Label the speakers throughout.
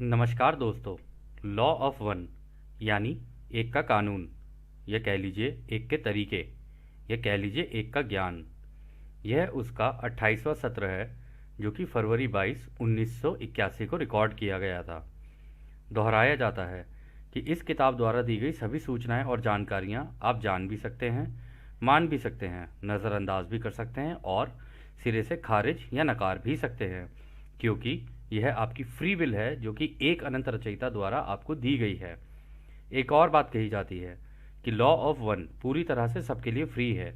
Speaker 1: नमस्कार दोस्तों। Law of one यानी एक का कानून, यह कह लीजिए एक के तरीके, यह कह लीजिए एक का ज्ञान। यह उसका 28वां सत्र है जो कि फरवरी 22 1981 को रिकॉर्ड किया गया था। दोहराया जाता है कि इस किताब द्वारा दी गई सभी सूचनाएं और जानकारियां आप जान भी सकते हैं, मान भी सकते हैं, नज़रअंदाज भी कर सकते हैं और सिरे से खारिज या नकार भी सकते हैं, क्योंकि यह आपकी फ्री विल है जो कि एक अनंत रचयिता द्वारा आपको दी गई है। एक और बात कही जाती है कि लॉ ऑफ वन पूरी तरह से सबके लिए फ्री है।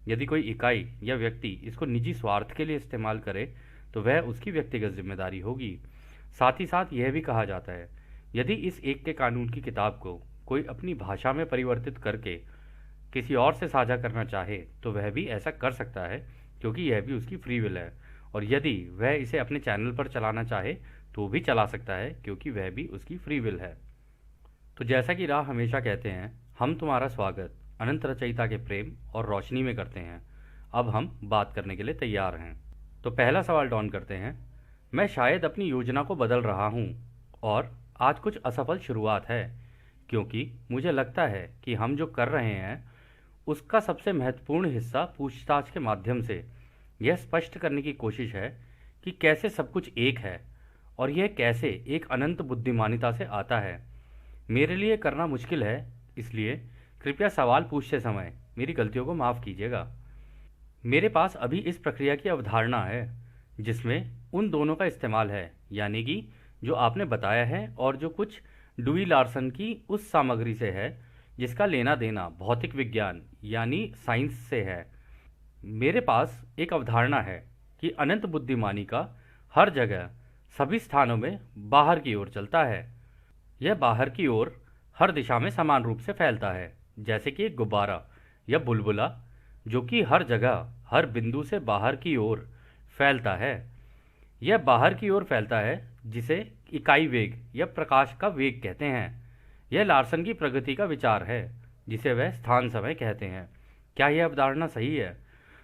Speaker 1: यदि कोई इकाई या व्यक्ति इसको निजी स्वार्थ के लिए इस्तेमाल करे तो वह उसकी व्यक्तिगत जिम्मेदारी होगी। साथ ही साथ यह भी कहा जाता है, यदि इस एक के कानून की किताब को कोई अपनी भाषा में परिवर्तित करके किसी और से साझा करना चाहे तो वह भी ऐसा कर सकता है, क्योंकि यह भी उसकी फ्री विल है। और यदि वह इसे अपने चैनल पर चलाना चाहे तो भी चला सकता है, क्योंकि वह भी उसकी फ्री विल है। तो जैसा कि राह हमेशा कहते हैं, हम तुम्हारा स्वागत अनंत रचयिता के प्रेम और रोशनी में करते हैं। अब हम बात करने के लिए तैयार हैं। तो पहला सवाल डॉन करते हैं। मैं शायद अपनी योजना को बदल रहा हूँ और आज कुछ असफल शुरुआत है, क्योंकि मुझे लगता है कि हम जो कर रहे हैं उसका सबसे महत्वपूर्ण हिस्सा पूछताछ के माध्यम से यह स्पष्ट करने की कोशिश है कि कैसे सब कुछ एक है और यह कैसे एक अनंत बुद्धिमानिता से आता है। मेरे लिए करना मुश्किल है, इसलिए कृपया सवाल पूछते समय मेरी गलतियों को माफ़ कीजिएगा। मेरे पास अभी इस प्रक्रिया की अवधारणा है जिसमें उन दोनों का इस्तेमाल है, यानी कि जो आपने बताया है और जो कुछ डुई लार्सन की उस सामग्री से है जिसका लेना देना भौतिक विज्ञान यानी साइंस से है। मेरे पास एक अवधारणा है कि अनंत बुद्धिमानी का हर जगह सभी स्थानों में बाहर की ओर चलता है। यह बाहर की ओर हर दिशा में समान रूप से फैलता है, जैसे कि एक गुब्बारा या बुलबुला जो कि हर जगह हर बिंदु से बाहर की ओर फैलता है। यह बाहर की ओर फैलता है जिसे इकाई वेग या प्रकाश का वेग कहते हैं। यह लार्सन की प्रगति का विचार है जिसे वह स्थान समय कहते हैं। क्या यह अवधारणा सही है?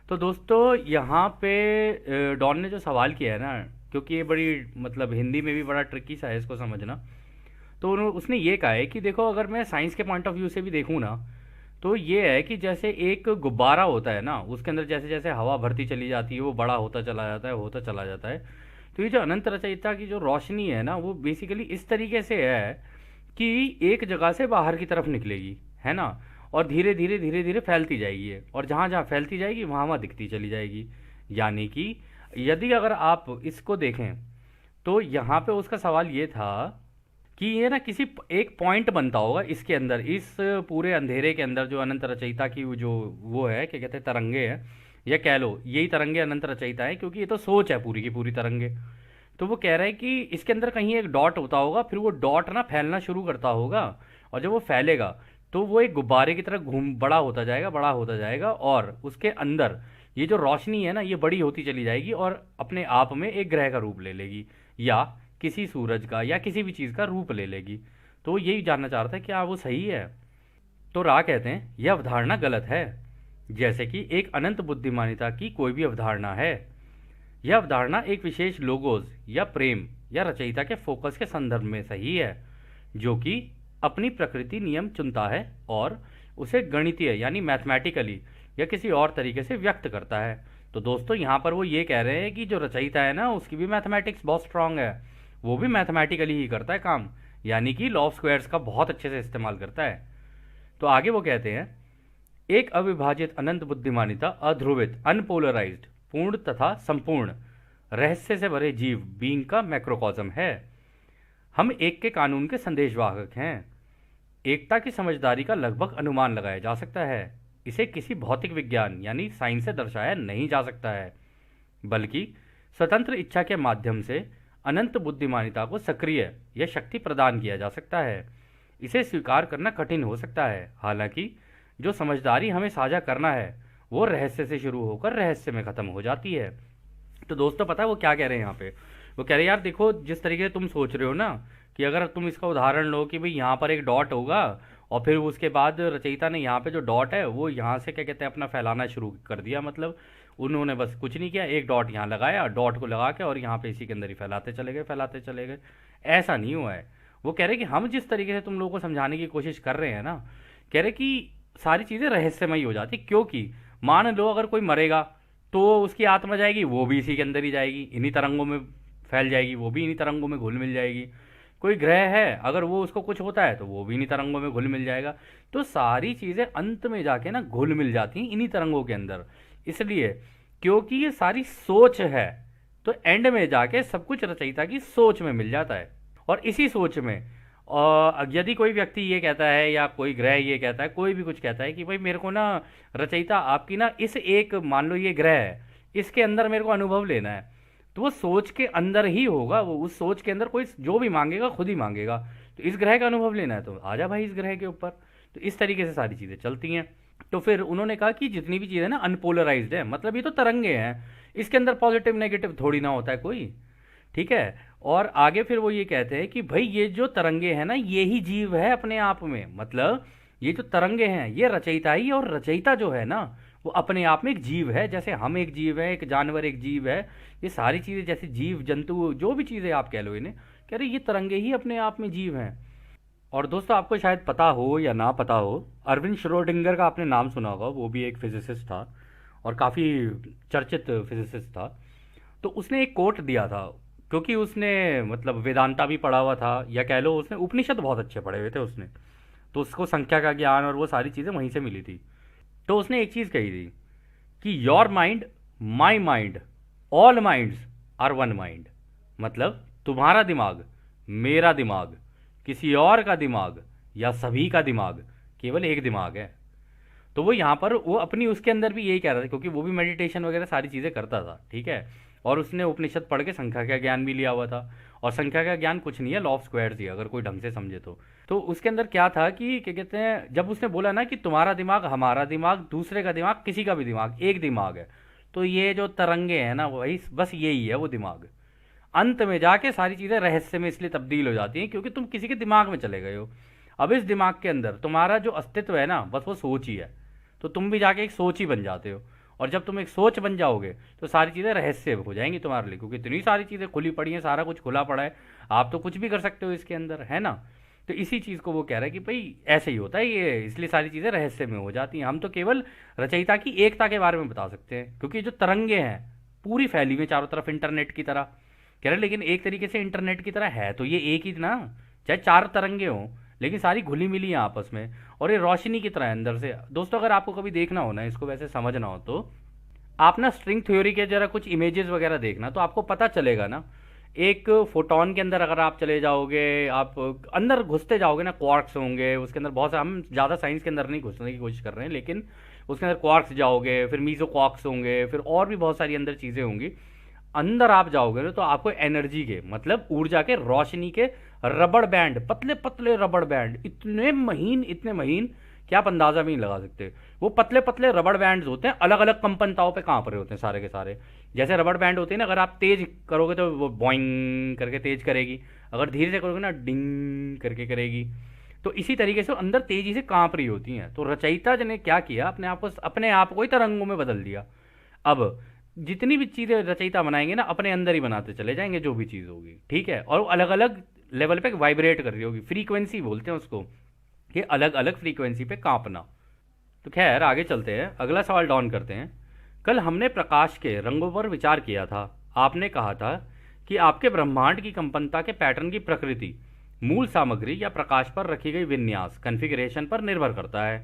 Speaker 1: तो दोस्तों यहाँ पे डॉन ने जो सवाल किया है ना, क्योंकि ये बड़ी मतलब हिंदी में भी बड़ा ट्रिकी सा है इसको समझना, तो उसने ये कहा है कि देखो, अगर मैं साइंस के पॉइंट ऑफ व्यू से भी देखूँ ना, तो ये है कि जैसे एक गुब्बारा होता है ना, उसके अंदर जैसे जैसे हवा भरती चली जाती है वो बड़ा होता चला जाता है, होता चला जाता है। तो ये जो अनंत रचयिता की जो रोशनी है ना, वो बेसिकली इस तरीके से है कि एक जगह से बाहर की तरफ निकलेगी, है ना, और धीरे धीरे धीरे धीरे फैलती जाएगी है, और जहाँ जहाँ फैलती जाएगी वहाँ वहाँ दिखती चली जाएगी। यानी कि यदि अगर आप इसको देखें तो यहाँ पे उसका सवाल ये था कि ये ना किसी एक पॉइंट बनता होगा इसके अंदर, इस पूरे अंधेरे के अंदर जो अनंत रचयिता की जो वो है, क्या कहते हैं, तरंगे हैं, या कह लो यही तरंगे अनंत रचयिता है, क्योंकि ये तो सोच है पूरी की पूरी तरंगे। तो वो कह रहा है कि इसके अंदर कहीं एक डॉट होता होगा, फिर वो डॉट ना फैलना शुरू करता होगा, और जब वो फैलेगा तो वो एक गुब्बारे की तरह घूम बड़ा होता जाएगा, बड़ा होता जाएगा, और उसके अंदर ये जो रोशनी है ना, ये बड़ी होती चली जाएगी और अपने आप में एक ग्रह का रूप ले लेगी, या किसी सूरज का या किसी भी चीज़ का रूप ले लेगी। तो वो यही जानना चाह रहा था क्या वो सही है। तो रा कहते हैं यह अवधारणा गलत है, जैसे कि एक अनंत बुद्धिमानिता की कोई भी अवधारणा है। यह अवधारणा एक विशेष लोगोस या प्रेम या रचयिता के फोकस के संदर्भ में सही है, जो कि अपनी प्रकृति नियम चुनता है और उसे गणितीय यानी मैथमेटिकली या किसी और तरीके से व्यक्त करता है। तो दोस्तों यहाँ पर वो ये कह रहे हैं कि जो रचयिता है ना, उसकी भी मैथमेटिक्स बहुत स्ट्रांग है, वो भी मैथमेटिकली ही करता है काम, यानी कि लॉ ऑफ स्क्वायर्स का बहुत अच्छे से इस्तेमाल करता है। तो आगे वो कहते हैं, एक अविभाजित अनंत बुद्धिमानिता अध्रुवित अनपोलराइज्ड पूर्ण तथा संपूर्ण रहस्य से भरे जीव बीइंग का मैक्रोकॉज्म है। हम एक के कानून के संदेशवाहक हैं। एकता की समझदारी का लगभग अनुमान लगाया जा सकता है। इसे किसी भौतिक विज्ञान यानी साइंस से दर्शाया नहीं जा सकता है, बल्कि स्वतंत्र इच्छा के माध्यम से अनंत बुद्धिमानिता को सक्रिय या शक्ति प्रदान किया जा सकता है। इसे स्वीकार करना कठिन हो सकता है, हालांकि जो समझदारी हमें साझा करना है वो रहस्य से शुरू होकर रहस्य में ख़त्म हो जाती है। तो दोस्तों पता है वो क्या कह रहे हैं यहाँ पे? वो कह रहे हैं यार देखो, जिस तरीके से तुम सोच रहे हो ना कि अगर तुम इसका उदाहरण लो कि भाई यहाँ पर एक डॉट होगा और फिर उसके बाद रचयिता ने यहाँ पे जो डॉट है वो यहाँ से क्या कहते हैं अपना फैलाना शुरू कर दिया, मतलब उन्होंने बस कुछ नहीं किया, एक डॉट यहाँ लगाया, डॉट को लगा के और यहाँ पे इसी के अंदर ही फैलाते चले गए, फैलाते चले गए। ऐसा नहीं हुआ है। वो कह रहे कि हम जिस तरीके से तुम लोगों को समझाने की कोशिश कर रहे हैं ना, कह रहे कि सारी चीज़ें रहस्यमयी हो जाती, क्योंकि मान लो अगर कोई मरेगा तो उसकी आत्मा जाएगी, वो भी इसी के अंदर ही जाएगी, इन्हीं तरंगों में फैल जाएगी, वो भी इन्हीं तरंगों में घुल मिल जाएगी। कोई ग्रह है, अगर वो उसको कुछ होता है तो वो भी इन्हीं तरंगों में घुल मिल जाएगा। तो सारी चीज़ें अंत में जाके ना घुल मिल जाती हैं इन्हीं तरंगों के अंदर। इसलिए क्योंकि ये सारी सोच है, तो एंड में जाके सब कुछ रचयिता की सोच में मिल जाता है। और इसी सोच में और यदि कोई व्यक्ति ये कहता है या कोई ग्रह ये कहता है, कोई भी कुछ कहता है कि भाई मेरे को ना रचयिता आपकी ना इस एक, मान लो ये ग्रह है, इसके अंदर मेरे को अनुभव लेना है, तो वो सोच के अंदर ही होगा। वो उस सोच के अंदर कोई जो भी मांगेगा खुद ही मांगेगा। तो इस ग्रह का अनुभव लेना है तो आजा भाई इस ग्रह के ऊपर। तो इस तरीके से सारी चीज़ें चलती हैं। तो फिर उन्होंने कहा कि जितनी भी चीज़ें ना अनपोलराइज्ड है, मतलब ये तो तरंगे हैं, इसके अंदर पॉजिटिव नेगेटिव थोड़ी ना होता है कोई। ठीक है। और आगे फिर वो ये कहते हैं कि भाई ये जो तरंगे हैं ना, ये ही जीव है अपने आप में। मतलब ये जो तरंगे हैं ये रचयिता ही, और रचयिता जो है ना वो अपने आप में एक जीव है। जैसे हम एक जीव है, एक जानवर एक जीव है, ये सारी चीज़ें जैसे जीव जंतु जो भी चीज़ें आप कह लो इन्हें, कह रहे ये तरंगे ही अपने आप में जीव हैं। और दोस्तों आपको शायद पता हो या ना पता हो, अरविंद श्रोडिंगर का आपने नाम सुना होगा, वो भी एक फिजिसिस्ट था और काफ़ी चर्चित फिजिसिस्ट था। तो उसने एक कोट दिया था, क्योंकि उसने मतलब वेदांता भी पढ़ा हुआ था, या कह लो उसने उपनिषद बहुत अच्छे पढ़े हुए थे उसने, तो उसको संख्या का ज्ञान और वो सारी चीज़ें वहीं से मिली थी। तो उसने एक चीज़ कही थी कि your mind, my mind, all minds are one mind. मतलब तुम्हारा दिमाग, मेरा दिमाग, किसी और का दिमाग या सभी का दिमाग केवल एक दिमाग है। तो वो यहाँ पर वो अपनी उसके अंदर भी यही कह रहा था, क्योंकि वो भी मेडिटेशन वगैरह सारी चीज़ें करता था। ठीक है। और उसने उपनिषद पढ़ के संख्या का ज्ञान भी लिया हुआ था। और संख्या का ज्ञान कुछ नहीं है, लॉ ऑफ स्क्वायर्स ही, अगर कोई ढंग से समझे तो उसके अंदर क्या था कि क्या कहते हैं, जब उसने बोला ना कि तुम्हारा दिमाग, हमारा दिमाग, दूसरे का दिमाग, किसी का भी दिमाग एक दिमाग है, तो ये जो तरंगे हैं ना वही बस यही है वो दिमाग। अंत में जाके सारी चीज़ें रहस्य में इसलिए तब्दील हो जाती हैं क्योंकि तुम किसी के दिमाग में चले गए हो। अब इस दिमाग के अंदर तुम्हारा जो अस्तित्व है ना बस वो सोच ही है, तो तुम भी जाके एक सोच ही बन जाते हो। और जब तुम एक सोच बन जाओगे तो सारी चीज़ें रहस्य हो जाएंगी तुम्हारे लिए, क्योंकि इतनी सारी चीज़ें खुली पड़ी हैं, सारा कुछ खुला पड़ा है, आप तो कुछ भी कर सकते हो इसके अंदर, है ना। तो इसी चीज़ को वो कह रहा है कि भाई ऐसे ही होता है ये, इसलिए सारी चीज़ें रहस्य में हो जाती हैं। हम तो केवल रचयिता की एकता के बारे में बता सकते हैं, क्योंकि जो तरंगे हैं पूरी फैली हुई चारों तरफ इंटरनेट की तरह, कह रहे लेकिन एक तरीके से इंटरनेट की तरह है तो ये एक ही ना, चाहे चार तरंगे हों लेकिन सारी घुली मिली हैं आपस में। और ये रोशनी की तरह है अंदर से। दोस्तों अगर आपको कभी देखना हो ना, इसको वैसे समझना हो, तो आप ना स्ट्रिंग थ्योरी के जरा कुछ इमेजेस वगैरह देखना, तो आपको पता चलेगा ना। एक फोटोन के अंदर अगर आप चले जाओगे, आप अंदर घुसते जाओगे ना, क्वार्क्स होंगे उसके अंदर बहुत से, हम ज़्यादा साइंस के अंदर नहीं घुसने की कोशिश कर रहे हैं, लेकिन उसके अंदर क्वार्क्स जाओगे, फिर मीजो क्वार्क्स होंगे, फिर और भी बहुत सारी अंदर चीज़ें होंगी। अंदर आप जाओगे ना तो आपको एनर्जी के, मतलब ऊर्जा के, रोशनी के रबड़ बैंड, पतले पतले रबड़ बैंड, इतने महीन कि आप अंदाजा भी नहीं लगा सकते। वो पतले पतले रबड़ बैंड्स होते हैं, अलग अलग कंपनताओं पे कांप रहे होते हैं सारे के सारे। जैसे रबड़ बैंड होते हैं ना, अगर आप तेज करोगे तो वो बॉइंग करके तेज करेगी, अगर धीरे से करोगे ना डिंग करके करेगी। तो इसी तरीके से अंदर तेजी से कांप रही होती हैं। तो रचयिता ने क्या किया, अपने आप को ही तरंगों में बदल दिया। अब जितनी भी चीज़ें रचयिता बनाएंगे ना, अपने अंदर ही बनाते चले जाएंगे जो भी चीज़ होगी। ठीक है। और वो अलग अलग लेवल पे वाइब्रेट कर रही होगी, फ्रीक्वेंसी बोलते हैं उसको, कि अलग अलग फ्रीक्वेंसी पे कांपना। तो खैर आगे चलते हैं, अगला सवाल डाउन करते हैं। कल हमने प्रकाश के रंगों पर विचार किया था। आपने कहा था कि आपके ब्रह्मांड की कंपनता के पैटर्न की प्रकृति मूल सामग्री या प्रकाश पर रखी गई विन्यास कॉन्फ़िगरेशन पर निर्भर करता है।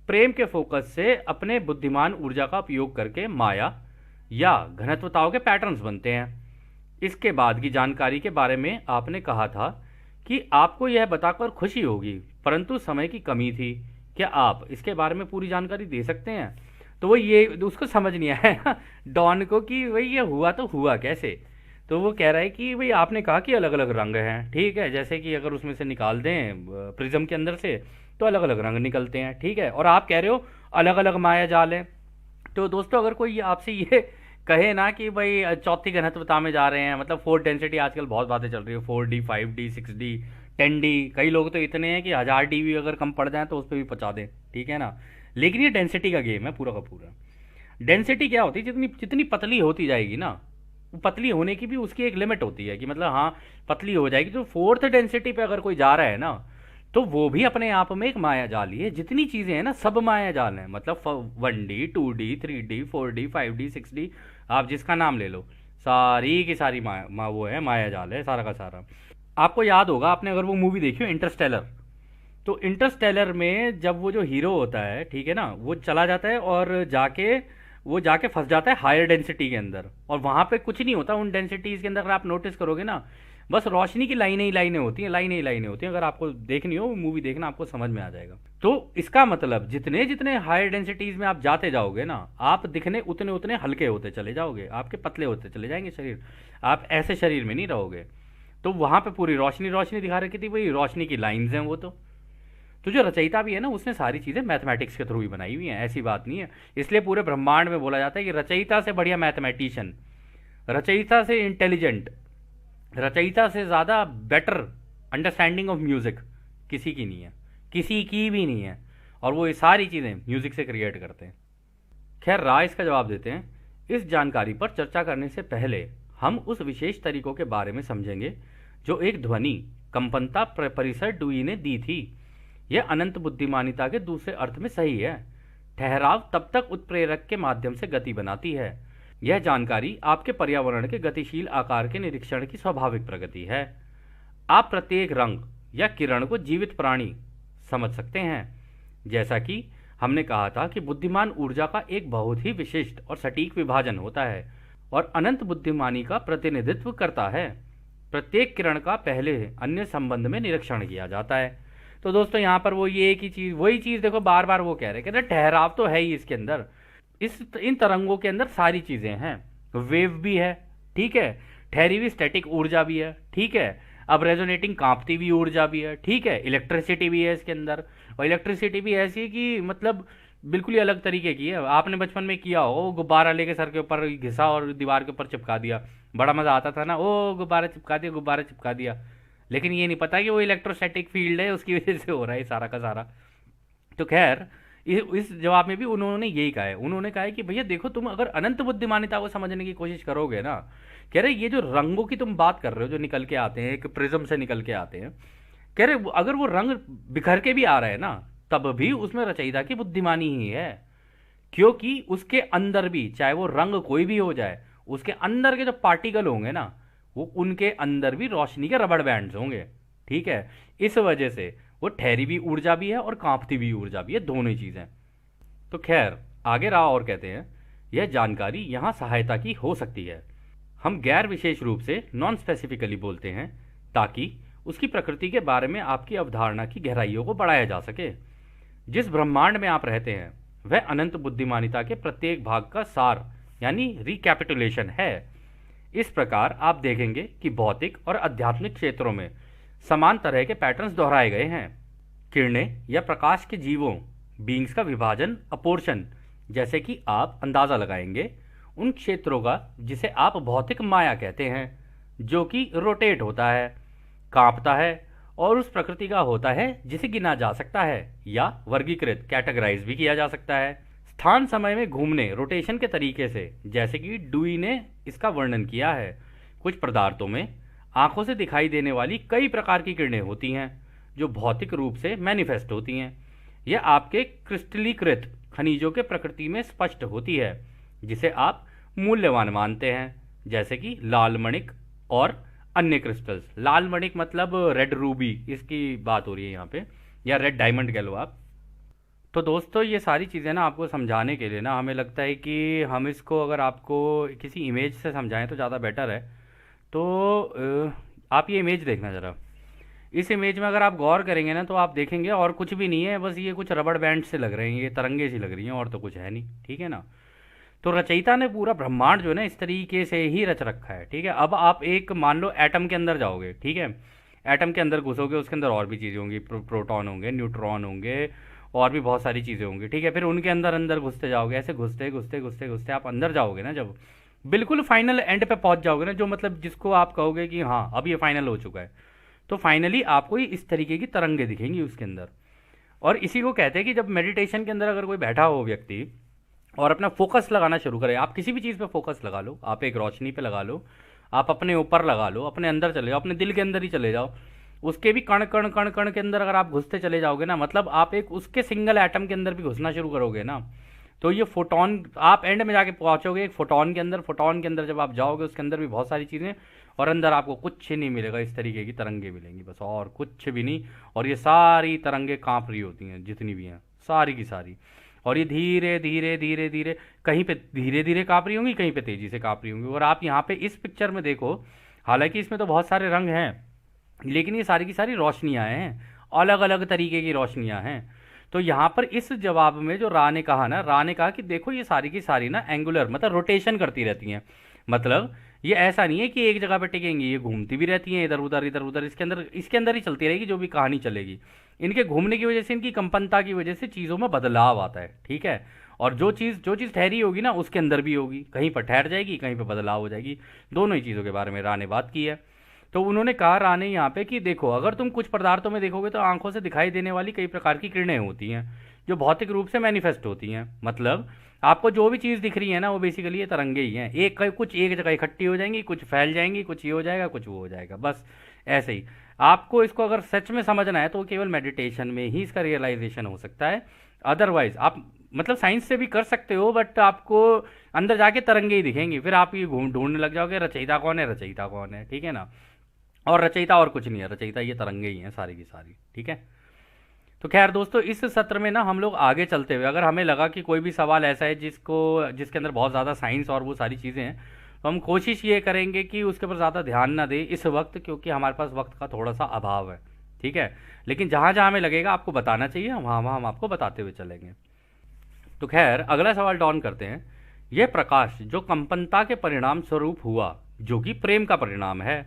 Speaker 1: प्रेम के फोकस से अपने बुद्धिमान ऊर्जा का उपयोग करके माया या घनत्वताओं के पैटर्न्स बनते हैं। इसके बाद की जानकारी के बारे में आपने कहा था कि आपको यह बताकर खुशी होगी, परंतु समय की कमी थी। क्या आप इसके बारे में पूरी जानकारी दे सकते हैं? तो वो ये उसको समझ नहीं आया डॉन को कि भाई ये हुआ तो हुआ कैसे। तो वो कह रहा है कि भाई आपने कहा कि अलग अलग रंग हैं, ठीक है, जैसे कि अगर उसमें से निकाल दें प्रिज्म के अंदर से तो अलग अलग रंग निकलते हैं, ठीक है, और आप कह रहे हो अलग अलग माया जाल है। तो दोस्तों अगर कोई आपसे ये कहे ना कि भाई चौथी घनत्वता में जा रहे हैं, मतलब फोर्थ डेंसिटी, आजकल बहुत बातें चल रही है, 4D 5D 6D 10D, कई लोग तो इतने हैं कि 1000D भी अगर कम पड़ जाए तो उस पर भी पहुँचा दें, ठीक है ना। लेकिन ये डेंसिटी का गेम है पूरा का पूरा। डेंसिटी क्या होती है, जितनी जितनी पतली होती जाएगी ना, वो पतली होने की भी उसकी एक लिमिट होती है कि मतलब हाँ पतली हो जाएगी। तो फोर्थ डेंसिटी पे अगर कोई जा रहा है ना, तो वो भी अपने आप में एक माया जाल ही है। जितनी चीज़ें हैं ना सब माया जाल हैं, मतलब 1D 2D 3D 4D 5D 6D, आप जिसका नाम ले लो, सारी की सारी वो है, माया जाल है सारा का सारा। आपको याद होगा, आपने अगर वो मूवी देखी हो इंटरस्टेलर, तो इंटरस्टेलर में जब वो जो हीरो होता है, ठीक है ना, वो चला जाता है और जाके फंस जाता है हायर डेंसिटी के अंदर, और वहां पे कुछ नहीं होता उन डेंसिटीज के अंदर। अगर आप नोटिस करोगे ना, बस रोशनी की लाइनें ही लाइनें होती हैं, लाइनें ही लाइनें होती हैं। अगर आपको देखनी हो मूवी देखना, आपको समझ में आ जाएगा। तो इसका मतलब जितने जितने हायर डेंसिटीज में आप जाते जाओगे ना, आप दिखने उतने उतने हल्के होते चले जाओगे, आपके पतले होते चले जाएंगे शरीर, आप ऐसे शरीर में नहीं रहोगे। तो वहां पे पूरी रोशनी रोशनी दिखा रखी थी, वही रोशनी की लाइंस हैं वो। तो जो रचयिता भी है ना, उसने सारी चीज़ें मैथमेटिक्स के थ्रू ही बनाई हुई हैं, ऐसी बात नहीं है। इसलिए पूरे ब्रह्मांड में बोला जाता है कि रचयिता से बढ़िया मैथमेटिशियन, रचयिता से इंटेलिजेंट, रचयिता से ज़्यादा बेटर अंडरस्टैंडिंग ऑफ म्यूज़िक किसी की नहीं है, किसी की भी नहीं है। और वो ये सारी चीज़ें म्यूज़िक से क्रिएट करते हैं। खैर, राय इसका जवाब देते हैं। इस जानकारी पर चर्चा करने से पहले हम उस विशेष तरीकों के बारे में समझेंगे जो एक ध्वनि कंपनता परिसर डुई ने दी थी। यह अनंत बुद्धिमानिता के दूसरे अर्थ में सही है। ठहराव तब तक उत्प्रेरक के माध्यम से गति बनाती है। यह जानकारी आपके पर्यावरण के गतिशील आकार के निरीक्षण की स्वाभाविक प्रगति है। आप प्रत्येक रंग या किरण को जीवित प्राणी समझ सकते हैं। जैसा कि हमने कहा था कि बुद्धिमान ऊर्जा का एक बहुत ही विशिष्ट और सटीक विभाजन होता है और अनंत बुद्धिमानी का प्रतिनिधित्व करता है। प्रत्येक किरण का पहले अन्य संबंध में निरीक्षण किया जाता है। तो दोस्तों यहाँ पर वो ये एक ही चीज़, वही चीज़ देखो बार बार वो कह रहे हैं कि ठहराव तो है ही इसके अंदर, इन तरंगों के अंदर सारी चीज़ें हैं। वेव भी है, ठीक है, ठहरी हुई स्टैटिक ऊर्जा भी है, ठीक है, अब रेजोनेटिंग कांपती हुई ऊर्जा भी है, ठीक है, इलेक्ट्रिसिटी भी है इसके अंदर। और इलेक्ट्रिसिटी भी ऐसी है कि मतलब बिल्कुल ही अलग तरीके की है। आपने बचपन में किया हो, वो गुब्बारा लेके सर के ऊपर घिसा और दीवार के ऊपर चिपका दिया, बड़ा मज़ा आता था ना, ओ गुब्बारा चिपका दिया, गुब्बारा चिपका दिया। लेकिन ये नहीं पता कि वो इलेक्ट्रोस्टैटिक फील्ड है, उसकी वजह से हो रहा है सारा का सारा। तो खैर, इस जवाब में भी उन्होंने यही कहा है। उन्होंने कहा है कि भैया देखो, तुम अगर अनंत बुद्धिमानिता को समझने की कोशिश करोगे ना, कह रहे ये जो रंगों की तुम बात कर रहे हो जो निकल के आते हैं, एक प्रिज्म से निकल के आते हैं, कह रहे अगर वो रंग बिखर के भी आ रहा है ना, तब भी उसमें रचयिता की बुद्धिमानी ही है। क्योंकि उसके अंदर भी, चाहे वो रंग कोई भी हो जाए, उसके अंदर के जो पार्टिकल होंगे ना, वो उनके अंदर भी रोशनी के रबड़ बैंड्स होंगे, ठीक है। इस वजह से वो ठहरी हुई ऊर्जा भी है और कांपती हुई ऊर्जा भी है, दोनों ही चीज़ें। तो खैर, आगे रहा और कहते हैं, यह जानकारी यहाँ सहायता की हो सकती है। हम गैर विशेष रूप से नॉन स्पेसिफिकली बोलते हैं ताकि उसकी प्रकृति के बारे में आपकी अवधारणा की गहराइयों को बढ़ाया जा सके। जिस ब्रह्मांड में आप रहते हैं वह अनंत बुद्धिमानिता के प्रत्येक भाग का सार यानी रिकैपिटुलेशन है। इस प्रकार आप देखेंगे कि भौतिक और आध्यात्मिक क्षेत्रों में समान तरह के पैटर्न्स दोहराए गए हैं। किरणें या प्रकाश के जीवों बींग्स का विभाजन अपोर्शन, जैसे कि आप अंदाज़ा लगाएंगे उन क्षेत्रों का जिसे आप भौतिक माया कहते हैं, जो कि रोटेट होता है, कांपता है और उस प्रकृति का होता है जिसे गिना जा सकता है या वर्गीकृत कैटेगराइज भी किया जा सकता है स्थान समय में घूमने रोटेशन के तरीके से, जैसे कि डुई ने इसका वर्णन किया है। कुछ पदार्थों में आंखों से दिखाई देने वाली कई प्रकार की किरणें होती हैं जो भौतिक रूप से मैनिफेस्ट होती हैं। यह आपके क्रिस्टलीकृत खनिजों के प्रकृति में स्पष्ट होती है जिसे आप मूल्यवान मानते हैं, जैसे कि लाल मणिक और अन्य क्रिस्टल्स। लाल मणिक मतलब रेड रूबी, इसकी बात हो रही है यहाँ पे, या रेड डायमंड कह लो आप। तो दोस्तों, ये सारी चीज़ें ना आपको समझाने के लिए ना हमें लगता है कि हम इसको अगर आपको किसी इमेज से समझाएं तो ज़्यादा बेटर है। तो आप ये इमेज देखना ज़रा। इस इमेज में अगर आप गौर करेंगे ना, तो आप देखेंगे और कुछ भी नहीं है, बस ये कुछ रबड़ बैंड से लग रहे हैं, ये तरंगे सी लग रही हैं, और तो कुछ है नहीं, ठीक है ना। तो रचयिता ने पूरा ब्रह्मांड जो है ना इस तरीके से ही रच रखा है, ठीक है। अब आप एक मान लो एटम के अंदर जाओगे, ठीक है, एटम के अंदर घुसोगे, उसके अंदर और भी चीज़ें होंगी, प्रोटॉन होंगे, न्यूट्रॉन होंगे, और भी बहुत सारी चीज़ें होंगी, ठीक है। फिर उनके अंदर अंदर घुसते जाओगे, ऐसे घुसते घुसते घुसते घुसते आप अंदर जाओगे ना, जब बिल्कुल फाइनल एंड पे पहुंच जाओगे ना, जो मतलब जिसको आप कहोगे कि हाँ अब ये फाइनल हो चुका है, तो फाइनली आपको ये इस तरीके की तरंगे दिखेंगी उसके अंदर। और इसी को कहते हैं कि जब मेडिटेशन के अंदर अगर कोई बैठा हो व्यक्ति और अपना फोकस लगाना शुरू करें। आप किसी भी चीज़ पे फोकस लगा लो, आप एक रोशनी पे लगा लो, आप अपने ऊपर लगा लो, अपने अंदर चले जाओ, अपने दिल के अंदर ही चले जाओ। उसके भी कण कण कण कण के अंदर अगर आप घुसते चले जाओगे ना, मतलब आप एक उसके सिंगल एटम के अंदर भी घुसना शुरू करोगे ना, तो ये फोटोन आप एंड में जाके पहुंचोगे एक फोटोन के अंदर। फोटोन के अंदर जब आप जाओगे, उसके अंदर भी बहुत सारी चीज़ें, और अंदर आपको कुछ नहीं मिलेगा, इस तरीके की तरंगे मिलेंगी बस, और कुछ भी नहीं। और ये सारी तरंगे कांप रही होती हैं, जितनी भी हैं सारी की सारी। और ये धीरे धीरे धीरे धीरे, कहीं पे धीरे धीरे काँप रही होंगी, कहीं पे तेजी से काँप रही होंगी। और आप यहाँ पे इस पिक्चर में देखो, हालांकि इसमें तो बहुत सारे रंग हैं, लेकिन ये सारी की सारी रोशनियाँ हैं, अलग अलग तरीके की रोशनियाँ हैं। तो यहाँ पर इस जवाब में जो रा ने कहा ना, रा ने कहा कि देखो ये सारी की सारी ना एंगुलर, मतलब रोटेशन करती रहती हैं। मतलब ये ऐसा नहीं है कि एक जगह पे टिकेंगी, ये घूमती भी रहती हैं इधर उधर, इसके अंदर ही चलती रहेगी जो भी कहानी चलेगी। इनके घूमने की वजह से, इनकी कंपनता की वजह से चीज़ों में बदलाव आता है, ठीक है। और जो चीज़ ठहरी होगी ना, उसके अंदर भी होगी, कहीं पर ठहर जाएगी, कहीं पर बदलाव हो जाएगी। दोनों ही चीज़ों के बारे में रा ने बात की है। तो उन्होंने कहा रा ने यहाँ पे कि देखो, अगर तुम कुछ पदार्थों में देखोगे तो आंखों से दिखाई देने वाली कई प्रकार की किरणें होती हैं, जो भौतिक रूप से मैनिफेस्ट होती हैं। मतलब आपको जो भी चीज़ दिख रही है ना, वो बेसिकली ये तरंगे ही हैं। कुछ एक जगह इकट्ठी हो जाएंगी, कुछ फैल जाएंगी, कुछ ये हो जाएगा, कुछ वो हो जाएगा, बस ऐसे ही। आपको इसको अगर सच में समझना है तो केवल मेडिटेशन में ही इसका रियलाइजेशन हो सकता है। अदरवाइज आप मतलब साइंस से भी कर सकते हो, बट आपको अंदर जाके तरंगे ही दिखेंगी, फिर आप ये घूम ढूंढने लग जाओगे रचयिता कौन है, रचयिता कौन है, ठीक है ना। और रचयिता और कुछ नहीं है, रचयिता ये तरंगे ही हैं सारी की सारी, ठीक है। तो खैर दोस्तों, इस सत्र में ना हम लोग आगे चलते हुए, अगर हमें लगा कि कोई भी सवाल ऐसा है जिसके अंदर बहुत ज़्यादा साइंस और वो सारी चीज़ें हैं, तो हम कोशिश ये करेंगे कि उसके ऊपर ज़्यादा ध्यान ना दें इस वक्त, क्योंकि हमारे पास वक्त का थोड़ा सा अभाव है, ठीक है। लेकिन जहाँ जहाँ हमें लगेगा आपको बताना चाहिए, वहाँ वहाँ हम आपको बताते हुए चलेंगे। तो खैर अगला सवाल डॉन करते हैं। यह प्रकाश जो कंपनता के परिणाम स्वरूप हुआ, जो कि प्रेम का परिणाम है,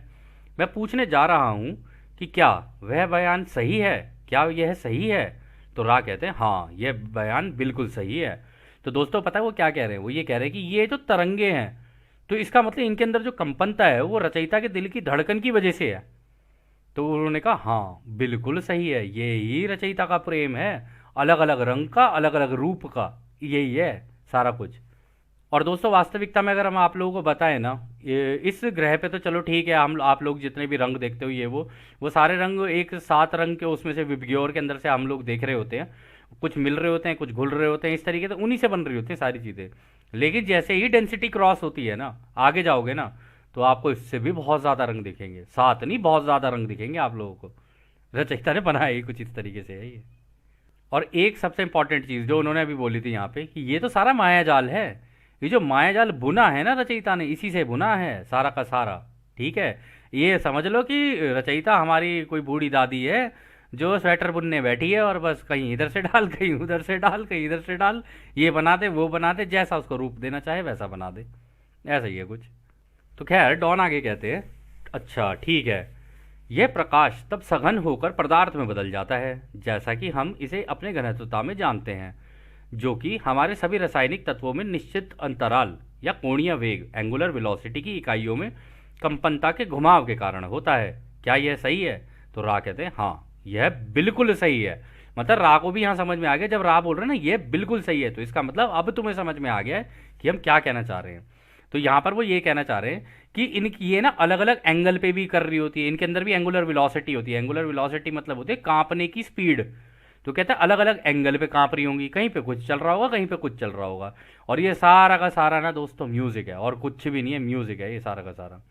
Speaker 1: मैं पूछने जा रहा हूँ कि क्या वह बयान सही है, क्या यह सही है। तो रा कहते हैं हाँ, यह बयान बिल्कुल सही है। तो दोस्तों पता है वो क्या कह रहे हैं, वो ये कह रहे हैं कि ये जो तरंगे हैं, तो इसका मतलब इनके अंदर जो कंपनता है वो रचयिता के दिल की धड़कन की वजह से है। तो उन्होंने कहा हाँ बिल्कुल सही है, ये ही रचयिता का प्रेम है, अलग अलग रंग का, अलग अलग रूप का, यही है सारा कुछ। और दोस्तों वास्तविकता में अगर हम आप लोगों को बताएं ना, इस ग्रह पे तो चलो ठीक है, हम आप लोग जितने भी रंग देखते हो ये वो सारे रंग एक 7 रंग के उसमें से विबग्योर के अंदर से हम लोग देख रहे होते हैं। कुछ मिल रहे होते हैं, कुछ घुल रहे होते हैं, इस तरीके से उन्हीं से बन रही होती हैं सारी चीज़ें। लेकिन जैसे ही डेंसिटी क्रॉस होती है ना, आगे जाओगे ना, तो आपको इससे भी बहुत ज़्यादा रंग दिखेंगे, 7 नहीं बहुत ज़्यादा रंग दिखेंगे आप लोगों को। रचयिता ने बनाया ही कुछ इस तरीके से है ये। और एक सबसे इंपॉर्टेंट चीज़ जो उन्होंने अभी बोली थी यहाँ पे, कि ये तो सारा माया जाल है। ये जो माया जाल बुना है ना रचयिता ने, इसी से बुना है सारा का सारा, ठीक है। ये समझ लो कि रचयिता हमारी कोई बूढ़ी दादी है जो स्वेटर बुनने बैठी है, और बस कहीं इधर से डाल, कहीं उधर से डाल, कहीं इधर से डाल, ये बना दे वो बना दे, जैसा उसको रूप देना चाहे वैसा बना दे, ऐसा ही है कुछ। तो खैर डॉन आगे कहते हैं, अच्छा ठीक है, यह प्रकाश तब सघन होकर पदार्थ में बदल जाता है, जैसा कि हम इसे अपने घनत्वता में जानते हैं, जो कि हमारे सभी रासायनिक तत्वों में निश्चित अंतराल या कोणीय वेग एंगुलर वेलोसिटी की इकाइयों में कंपनता के घुमाव के कारण होता है। क्या यह सही है। तो रा कहते हैं हाँ यह बिल्कुल सही है। मतलब रा को भी यहाँ समझ में आ गया, जब रा बोल रहे हैं ना यह बिल्कुल सही है, तो इसका मतलब अब तुम्हें समझ में आ गया है कि हम क्या कहना चाह रहे हैं। तो यहाँ पर वो ये कहना चाह रहे हैं कि इनकी ये ना अलग अलग एंगल पे भी कर रही होती है, इनके अंदर भी एंगुलर वेलोसिटी होती है। एंगुलर वेलोसिटी मतलब होती है कांपने की स्पीड। तो कहता है अलग अलग एंगल पे कांप रही होंगी, कहीं पे कुछ चल रहा होगा, कहीं पे कुछ चल रहा होगा। और ये सारा का सारा ना दोस्तों म्यूजिक है, और कुछ भी नहीं है, म्यूजिक है ये सारा का सारा।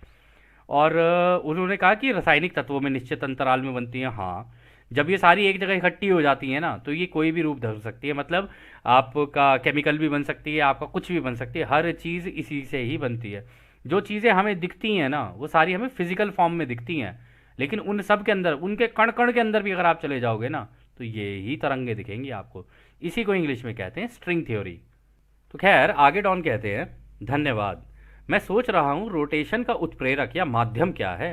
Speaker 1: और उन्होंने कहा कि रासायनिक तत्वों में निश्चित अंतराल में बनती हैं। हाँ, जब ये सारी एक जगह इकट्ठी हो जाती है ना, तो ये कोई भी रूप धर सकती है। मतलब आपका केमिकल भी बन सकती है, आपका कुछ भी बन सकती है, हर चीज़ इसी से ही बनती है। जो चीज़ें हमें दिखती हैं ना, वो सारी हमें फिजिकल फॉर्म में दिखती हैं, लेकिन उन सब के अंदर, उनके कण कण के अंदर भी अगर आप चले जाओगे ना, तो ये ही तरंगे दिखेंगी आपको। इसी को इंग्लिश में कहते हैं स्ट्रिंग थ्योरी। तो खैर आगे डॉन कहते हैं, धन्यवाद। मैं सोच रहा हूँ रोटेशन का उत्प्रेरक या माध्यम क्या है,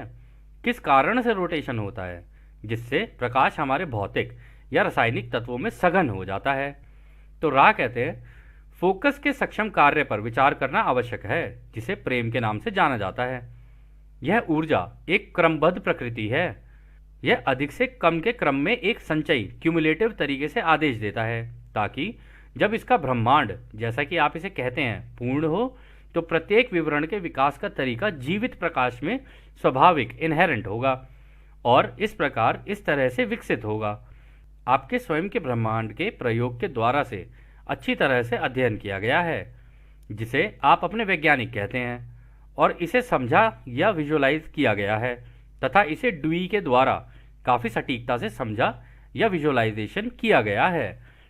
Speaker 1: किस कारण से रोटेशन होता है जिससे प्रकाश हमारे भौतिक या रासायनिक तत्वों में सघन हो जाता है। तो रा कहते हैं, फोकस के सक्षम कार्य पर विचार करना आवश्यक है, जिसे प्रेम के नाम से जाना जाता है। यह ऊर्जा एक क्रमबद्ध प्रकृति है। यह अधिक से कम के क्रम में एक संचयी क्यूमुलेटिव तरीके से आदेश देता है, ताकि जब इसका ब्रह्मांड, जैसा कि आप इसे कहते हैं, पूर्ण हो, तो प्रत्येक विवरण के विकास का तरीका जीवित प्रकाश में स्वाभाविक इनहेरेंट होगा और इस प्रकार इस तरह से विकसित होगा। आपके स्वयं के ब्रह्मांड के प्रयोग के द्वारा से अच्छी तरह से अध्ययन किया गया है, जिसे आप अपने वैज्ञानिक कहते हैं, और इसे समझा या विजुअलाइज किया गया है तथा इसे ड्यूई के द्वारा काफ़ी सटीकता से समझा या विजुअलाइजेशन किया गया है।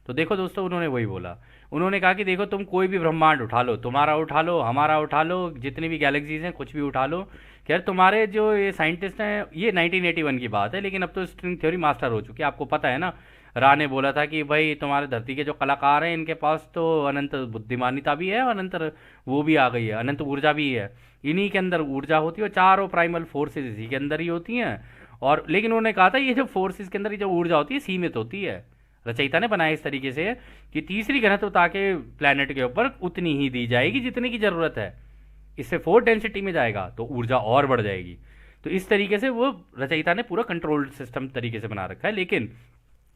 Speaker 1: तो देखो दोस्तों, उन्होंने वही बोला। उन्होंने कहा कि देखो, तुम कोई भी ब्रह्मांड उठा लो, तुम्हारा उठा लो, हमारा उठा लो, जितनी भी गैलेक्सीज हैं कुछ भी उठा लो। खैर, तुम्हारे जो ये साइंटिस्ट हैं, ये 1981 की बात है, लेकिन अब तो स्ट्रिंग थ्योरी मास्टर हो चुकी है। आपको पता है ना, रा ने बोला था कि भाई तुम्हारे धरती के जो कलाकार हैं इनके पास तो अनंत बुद्धिमानिता भी है और अनंत वो भी आ गई है, अनंत ऊर्जा भी है। इन्हीं के अंदर ऊर्जा होती है और चारों प्राइमल फोर्सेज इसी के अंदर ही होती हैं। और लेकिन उन्होंने कहा था ये जो फोर्सेज के अंदर ये जो ऊर्जा होती है सीमित होती है। रचयिता ने बनाया इस तरीके से कि तीसरी घनत्वता के प्लैनेट के ऊपर उतनी ही दी जाएगी जितनी की ज़रूरत है। इससे 4 डेंसिटी में जाएगा तो ऊर्जा और बढ़ जाएगी। तो इस तरीके से वो रचयिता ने पूरा कंट्रोल्ड सिस्टम तरीके से बना रखा है। लेकिन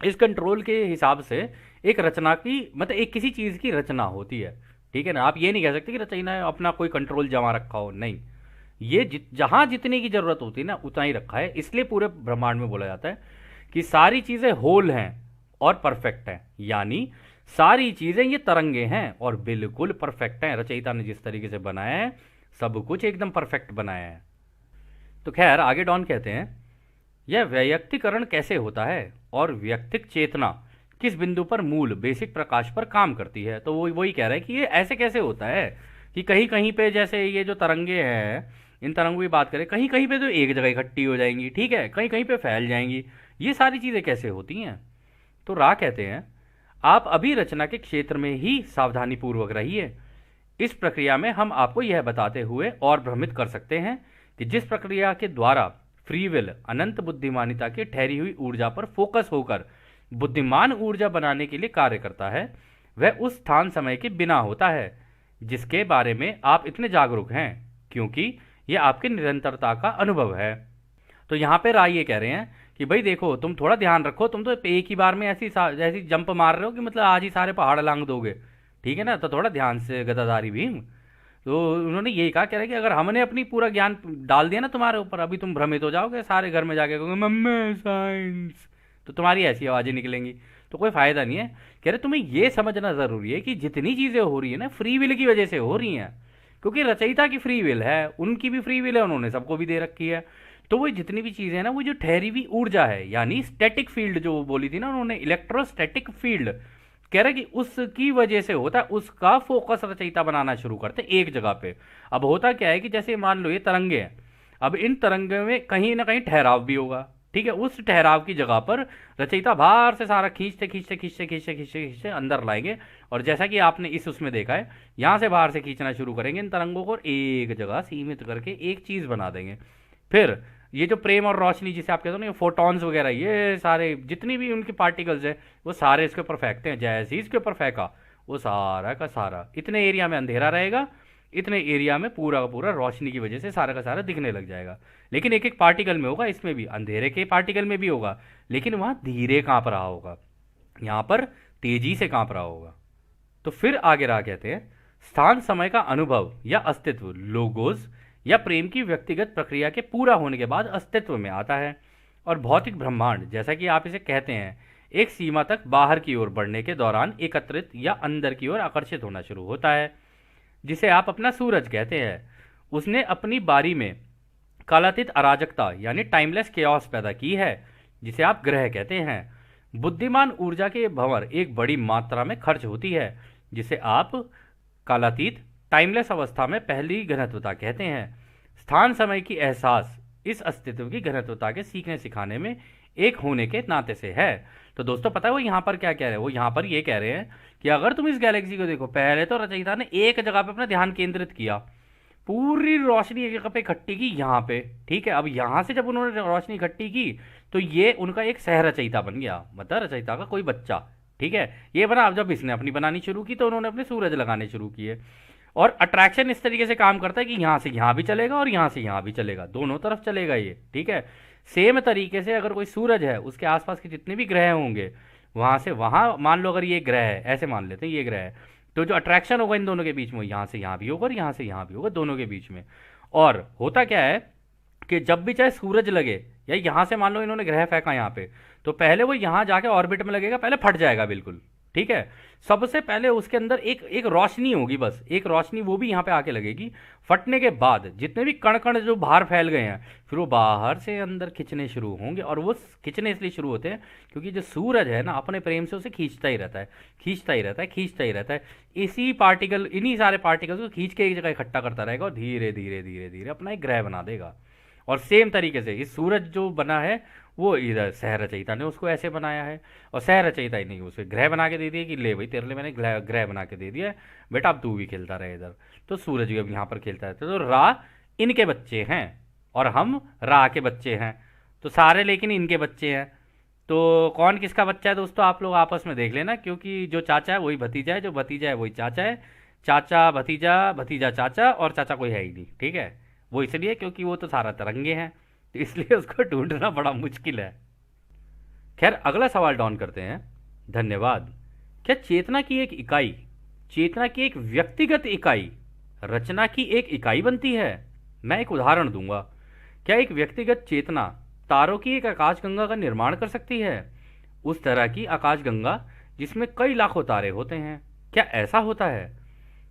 Speaker 1: इस कंट्रोल के हिसाब से एक रचना की, मतलब एक किसी चीज़ की रचना होती है, ठीक है ना। आप ये नहीं कह सकते कि रचयिता ने अपना कोई कंट्रोल जमा रखा हो, नहीं। ये जहाँ जितने की ज़रूरत होती है ना उतना ही रखा है। इसलिए पूरे ब्रह्मांड में बोला जाता है कि सारी चीज़ें होल हैं और परफेक्ट हैं, यानी सारी चीज़ें ये तरंगे हैं और बिल्कुल परफेक्ट हैं। रचयिता ने जिस तरीके से बनाया है सब कुछ एकदम परफेक्ट बनाया है। तो खैर, आगे डॉन कहते हैं, यह वैयक्तिकरण कैसे होता है और व्यक्तिक चेतना किस बिंदु पर मूल बेसिक प्रकाश पर काम करती है। तो वो वही कह रहा है कि ये ऐसे कैसे होता है कि कहीं कहीं पे, जैसे ये जो तरंगे हैं, इन तरंगों की बात करें, कहीं कहीं पे तो एक जगह इकट्ठी हो जाएंगी, ठीक है, कहीं कहीं पे फैल जाएंगी। ये सारी चीज़ें कैसे होती हैं। तो रा कहते हैं, आप अभी रचना के क्षेत्र में ही सावधानी पूर्वक रहिए। इस प्रक्रिया में हम आपको यह बताते हुए और भ्रमित कर सकते हैं कि जिस प्रक्रिया के द्वारा फ्री विल अनंत बुद्धिमानिता की ठहरी हुई ऊर्जा पर फोकस होकर बुद्धिमान ऊर्जा बनाने के लिए कार्य करता है, वह उस स्थान समय के बिना होता है जिसके बारे में आप इतने जागरूक हैं, क्योंकि यह आपके निरंतरता का अनुभव है। तो यहाँ पे राय ये कह रहे हैं कि भाई देखो, तुम थोड़ा ध्यान रखो, तुम तो एक ही बार में ऐसी जंप मार रहे हो कि मतलब आज ही सारे पहाड़ लांग दोगे, ठीक है ना। तो थोड़ा ध्यान से गदाधारी भीम। तो उन्होंने यही कहा, कह रहे कि अगर हमने अपनी पूरा ज्ञान डाल दिया ना तुम्हारे ऊपर, अभी तुम भ्रमित हो जाओगे, सारे घर में जाके कहोगे मम्मी साइंस, तो तुम्हारी ऐसी आवाज़ें निकलेंगी, तो कोई फ़ायदा नहीं है। कह रहे तुम्हें ये समझना ज़रूरी है कि जितनी चीज़ें हो रही है ना, फ्री विल की वजह से हो रही हैं, क्योंकि रचयिता की फ्री विल है, उनकी भी फ्री विल है, उन्होंने सबको भी दे रखी है। तो वो जितनी भी चीज़ें हैं ना, वो जो ठहरी हुई ऊर्जा है, यानी स्टैटिक फील्ड जो बोली थी ना उन्होंने, इलेक्ट्रोस्टैटिक फील्ड, कह रहे कि उसकी वजह से होता है, उसका फोकस रचयिता बनाना शुरू करते एक जगह पे। अब होता क्या है कि जैसे मान लो ये तरंगे हैं, अब इन तरंगे में कहीं ना कहीं ठहराव भी होगा, ठीक है। उस ठहराव की जगह पर रचयिता बाहर से सारा खींचते खींचते खींचते खींचते खींचते खींचते अंदर लाएंगे, और जैसा कि आपने इस उसमें देखा है, यहाँ से बाहर से खींचना शुरू करेंगे इन तरंगों को, एक जगह सीमित करके एक चीज़ बना देंगे। फिर ये जो प्रेम और रोशनी जिसे आप कहते हो ना, ये फोटॉन्स वगैरह, ये सारे जितनी भी उनके पार्टिकल्स हैं वो सारे इसके ऊपर फेंकते हैं। जैसे ही इसके ऊपर फेंका, वो सारा का सारा इतने एरिया में अंधेरा रहेगा, इतने एरिया में पूरा का पूरा रोशनी की वजह से सारा का सारा दिखने लग जाएगा। लेकिन एक एक पार्टिकल में होगा, इसमें भी अंधेरे के पार्टिकल में भी होगा, लेकिन वहाँ धीरे काँप रहा होगा, यहाँ पर तेजी से काँप रहा होगा। तो फिर आगे रहा कहते हैं, स्थान समय का अनुभव या अस्तित्व लोगोस या प्रेम की व्यक्तिगत प्रक्रिया के पूरा होने के बाद अस्तित्व में आता है, और भौतिक ब्रह्मांड, जैसा कि आप इसे कहते हैं, एक सीमा तक बाहर की ओर बढ़ने के दौरान एकत्रित या अंदर की ओर आकर्षित होना शुरू होता है, जिसे आप अपना सूरज कहते हैं। उसने अपनी बारी में कालातीत अराजकता यानी टाइमलेस केओस पैदा की है, जिसे आप ग्रह कहते हैं। बुद्धिमान ऊर्जा के भंवर एक बड़ी मात्रा में खर्च होती है, जिसे आप कालातीत टाइमलेस अवस्था में पहली घनत्वता कहते हैं। स्थान समय की एहसास इस अस्तित्व की घनत्वता के सीखने सिखाने में एक होने के नाते से है। तो दोस्तों पता है वो यहाँ पर क्या कह रहे हैं, वो यहाँ पर ये कह रहे हैं कि अगर तुम इस गैलेक्सी को देखो, पहले तो रचयिता ने एक जगह पे अपना ध्यान केंद्रित किया, पूरी रोशनी एक जगह पे इकट्ठी की यहाँ पे, ठीक है। अब यहाँ से जब उन्होंने रोशनी इकट्ठी की तो ये उनका एक सह रचयिता बन गया, मतलब रचयिता का कोई बच्चा, ठीक है, ये बना। अब जब इसने अपनी बनानी शुरू की तो उन्होंने अपने सूरज लगाने शुरू किए, और अट्रैक्शन इस तरीके से काम करता है कि यहाँ से यहाँ भी चलेगा और यहाँ से यहाँ भी चलेगा, दोनों तरफ चलेगा ये, ठीक है। सेम तरीके से अगर कोई सूरज है, उसके आसपास के जितने भी ग्रह होंगे वहाँ से वहाँ मान लो, अगर ये ग्रह है, ऐसे मान लेते हैं ये ग्रह है, तो जो अट्रैक्शन होगा इन दोनों के बीच में, यहाँ से यहाँ भी होगा और यहाँ से यहाँ भी होगा, दोनों के बीच में। और होता क्या है कि जब भी चाहे सूरज लगे, या यहाँ से मान लो इन्होंने ग्रह फेंका यहाँ पे, तो पहले वो यहाँ जाके ऑर्बिट में लगेगा, पहले फट जाएगा बिल्कुल, ठीक है। सबसे पहले उसके अंदर एक एक रोशनी होगी, बस एक रोशनी, वो भी यहाँ पे आके लगेगी। फटने के बाद जितने भी कण कण जो बाहर फैल गए हैं, फिर वो बाहर से अंदर खिंचने शुरू होंगे। और वो खिंचने इसलिए शुरू होते हैं क्योंकि जो सूरज है ना, अपने प्रेम से उसे खींचता ही रहता है, खींचता ही रहता है, खींचता ही रहता है। इसी पार्टिकल, इन्हीं सारे पार्टिकल्स को खींच के एक जगह इकट्ठा करता रहेगा और धीरे धीरे धीरे धीरे अपना एक ग्रह बना देगा। और सेम तरीके से इस सूरज जो बना है, वो इधर सह रचयिता ने उसको ऐसे बनाया है, और सह रचयिता ही नहीं, उसे ग्रह बना के दे दिया कि ले भाई तेरे लिए मैंने ग्रह बना के दे दिया है, बेटा अब तू भी खेलता रहे इधर। तो सूरज भी अब यहाँ पर खेलता रहता है। तो रा इनके बच्चे हैं और हम रा के बच्चे हैं, तो सारे लेकिन इनके बच्चे हैं। तो कौन किसका बच्चा है दोस्तों, आप लोग आपस में देख लेना, क्योंकि जो चाचा है वही भतीजा है, जो भतीजा है वही चाचा है, चाचा भतीजा, भतीजा चाचा, और चाचा कोई है ही नहीं, ठीक है। वो इसलिए क्योंकि वो तो सारा तरंगे हैं, तो इसलिए उसको ढूंढना बड़ा मुश्किल है। खैर, अगला सवाल डॉन करते हैं। धन्यवाद। क्या चेतना की एक इकाई, चेतना की एक व्यक्तिगत इकाई रचना की एक इकाई बनती है? मैं एक उदाहरण दूंगा। क्या एक व्यक्तिगत चेतना तारों की एक आकाशगंगा का निर्माण कर सकती है? उस तरह की आकाशगंगा जिसमें कई लाखों तारे होते हैं, क्या ऐसा होता है?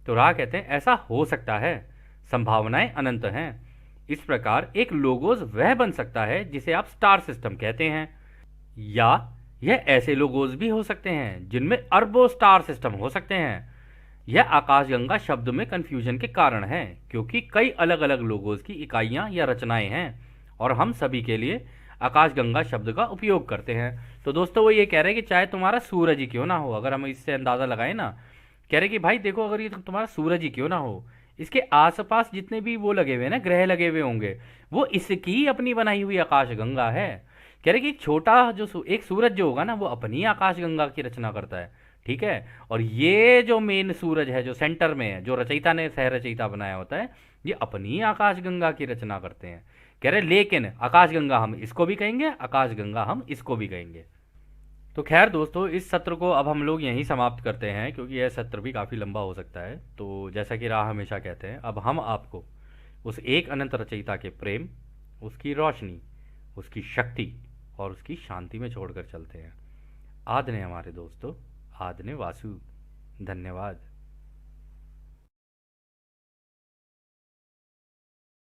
Speaker 1: तो राह कहते हैं ऐसा हो सकता है, संभावनाएं अनंत हैं। इस प्रकार एक लोगोस वह बन सकता है जिसे आप स्टार सिस्टम कहते हैं, या यह ऐसे लोगोस भी हो सकते हैं जिनमें अरबों स्टार सिस्टम हो सकते हैं। यह आकाशगंगा शब्द में कंफ्यूजन के कारण है, क्योंकि कई अलग अलग लोगोस की इकाइयां या रचनाएं हैं, और हम सभी के लिए आकाशगंगा शब्द का उपयोग करते हैं। तो दोस्तों वो ये कह रहे हैं कि चाहे तुम्हारा सूरज ही क्यों ना हो, अगर हम इससे अंदाज़ा लगाएं ना, कह रहे कि भाई देखो, अगर ये तुम्हारा सूरज ही क्यों ना हो, इसके आसपास जितने भी वो लगे हुए हैं ना, ग्रह लगे हुए होंगे, वो इसकी अपनी बनाई हुई आकाशगंगा है। कह रहे कि एक छोटा जो एक सूरज जो होगा ना, वो अपनी आकाशगंगा की रचना करता है, ठीक है। और ये जो मेन सूरज है, जो सेंटर में है, जो रचयिता ने सह रचयिता बनाया होता है, ये अपनी आकाशगंगा की रचना करते हैं। कह रहे लेकिन आकाशगंगा हम इसको भी कहेंगे, आकाशगंगा हम इसको भी कहेंगे। तो खैर दोस्तों, इस सत्र को अब हम लोग यहीं समाप्त करते हैं, क्योंकि यह सत्र भी काफ़ी लंबा हो सकता है। तो जैसा कि राह हमेशा कहते हैं, अब हम आपको उस एक अनंत रचयिता के प्रेम, उसकी रोशनी, उसकी शक्ति और उसकी शांति में छोड़कर चलते हैं। आदने हमारे दोस्तों, आदने वासु। धन्यवाद।